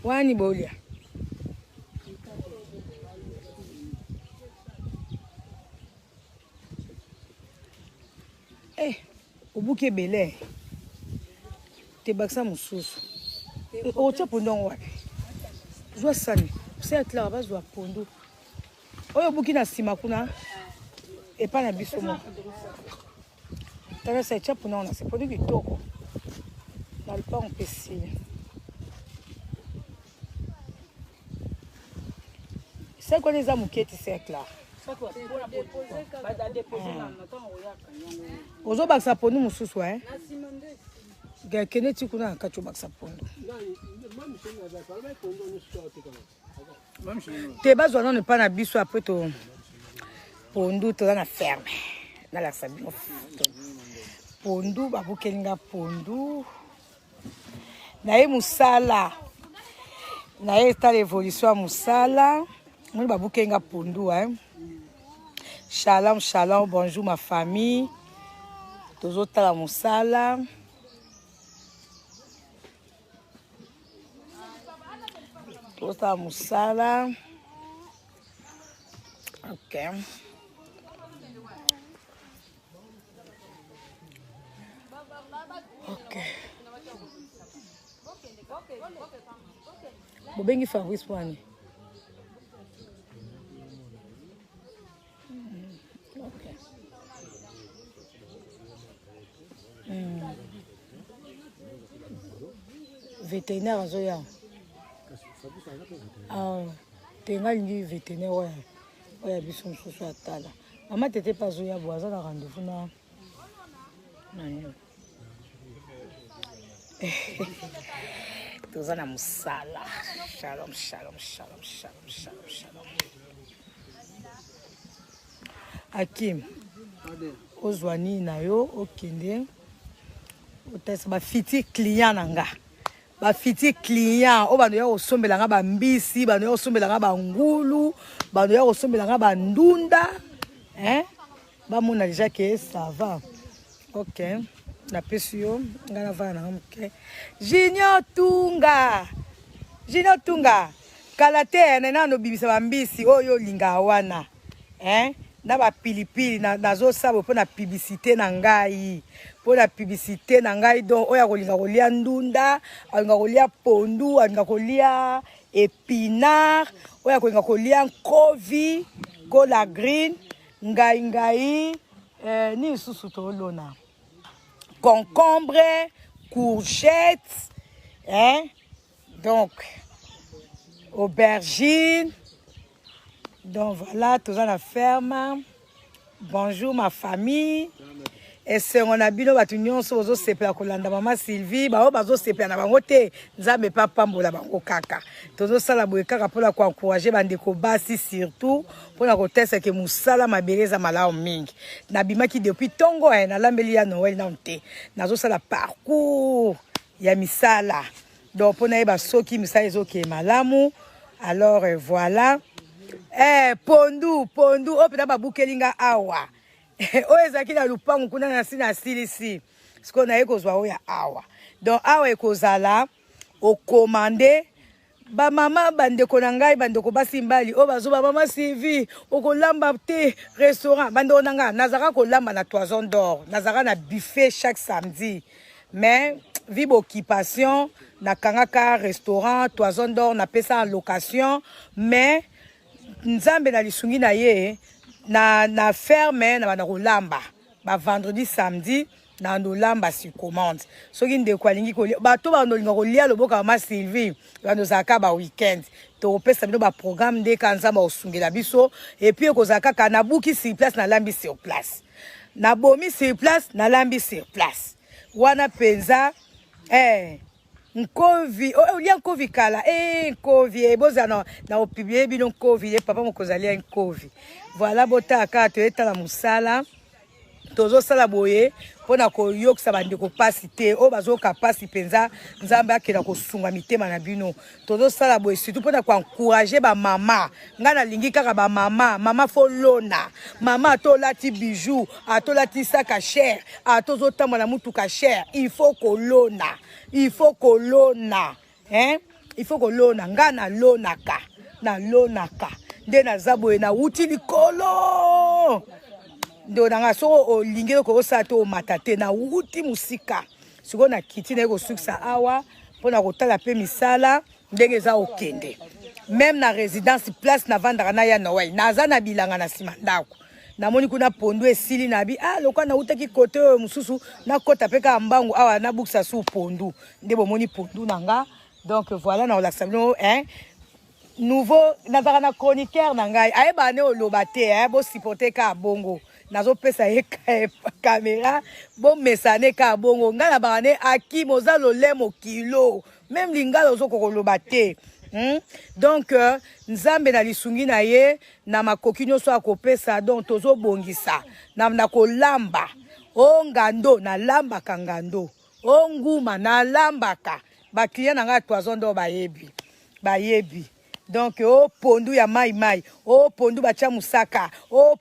Wani bolia. Obuke belé. Te baksa mususu. O tia pondon wapi. Zwa sani. C'est là bas zwa pondo. Oyo buki na sima kuna. Et pas na biso mo. Tala sa tia pondon na c'est pondo kitoko. Na le pas on peut signer. C'est quoi les amouketti c'est là. Ozo baksa pondo mususu hein. Kene ti kuna kacho baksa pondo. Te bazwa non pas na biso après to pondo to na ferme. Na la sabino. Pondo babukelinga pondo. Na ye musala. Na ye ta l'évolution musala. Moi babukelinga pondo hein. Shalom, shalom, bonjour ma famille. Toujours la musala. Toujours la musala. Ok. Ok. Bobengi Fabrice Wani. Vétérinaire en Zoya. Tenga lingi vétérinaire ouais. Ouais, bison sous atala. Maman t'étais pas Zoya boisa na rendez-vous na. Tozana musala. Shalom, shalom, shalom, shalom, shalom, shalom. Hakim. Ozwani na yo okende. Otesi ba fiti client nanga. Ba fiti client o bano ya osombela nga ba mbisi, bano ya osombela nga ba ngulu, bano ya osombela nga ba ndunda. Hein? Ba mona déjà que ça va. OK. Na pesio ngana va na OK. Junior Tunga. Junior Tunga. Kalate na no bibisa ba mbisi oyo linga wana. Hein? Na ba pilipili nazo sabo po na publicité na ngai. Pour la publicité na ngai donc oya kolinga kolia ndunda, alinga kolia pondu, alinga kolia épinard, oya kolinga kolia kovi, cola green, ngai ni susu to lona. Concombre, courgette, hein? Donc aubergine. Donc voilà, tout ça la ferme. Bonjour ma famille. Et c'est on a bino batunyon so zo sepela kolanda mama Sylvie ba o bazo sepela na bango te nzambe pa pambola bango kaka tozo sala boye kaka pour la ko encourager bandeko basi surtout pour la kotesa ke musala mabeleza malao mingi na bimaki depuis tongo na lambeli ya Noël na nte nazo sala parcours ya misala donc pour na ba soki misala ezoke malamu alors voilà pondu o pena babukelinga awa. Oye zaki na lupangu kuna na sina silisi. Siko na eko zwa oya awa. Donc awa eko zala o commandé ba mama bandeko na ngai bandeko basimbali o bazo ba mama Sylvie o ko lamba te restaurant bandeko na nga nazaka ko lamba na Toison d'Or nazaka na buffet chaque samedi mais vive occupation na kangaka restaurant Toison d'Or na pesa en location mais nzambe na lisungi na ye na ferme na bana kolamba ba vendredi samedi na ndolamba sur commande soki ndeko alingi kolia bato banolinga kolia loboka mama Sylvie banozaka ba weekend to pesa bino ba programme de kanzamba osungela biso et puis kozaka kana buki sur place na lambi sur place na bomi sur place na lambi sur place wana penza nkovi olia nkovi kala nkovi boza na opublier bino nkovi papa mokozalia nkovi voilà botaka to eta la musala tozo sala boye pona ko yoksa bande ko pasi te o bazo ka pasi penza nzambe akela ko sunga mitema na bino tozo sala boye surtout pona ko encourager ba mama ngana lingi kaka ba mama fo lona mama to lati bijou ato lati saka cher ato zo tamala mutuka cher il faut ko lona hein il faut ko lona ngana lonaka na lonaka nde na zaboye na wuti likolo ndo nanga so olingelo ko sato matate na wuti musika siko na kiti na ko suksa awa pona kotala pe misala ndenge za okende même na résidence place na vandaka na ya Noël naza na bilanga na sima ndako namoni kuna pondu esili na bi lokwa na utaki kote mususu na kota peka mbangu awa na buksa su pondu nde bomoni pondu nanga donc voilà na olaksabino hein nouveau na chroniqueur na ngai ayeba ne olobate bo supporter ka bongo nazo pesa ye caméra bon mesane ka bongo ngala bane aki mozalo lemo kilo même lingalo zo kolobate donc nzambe na lisungi na ye na makoki nyoso akopesa donc tozo bongisa na kolamba o ngando na lamba kangando o nguma na lambaka ba client na nga toison do bayebi donc o pondu ya mai o pondu bacha musaka o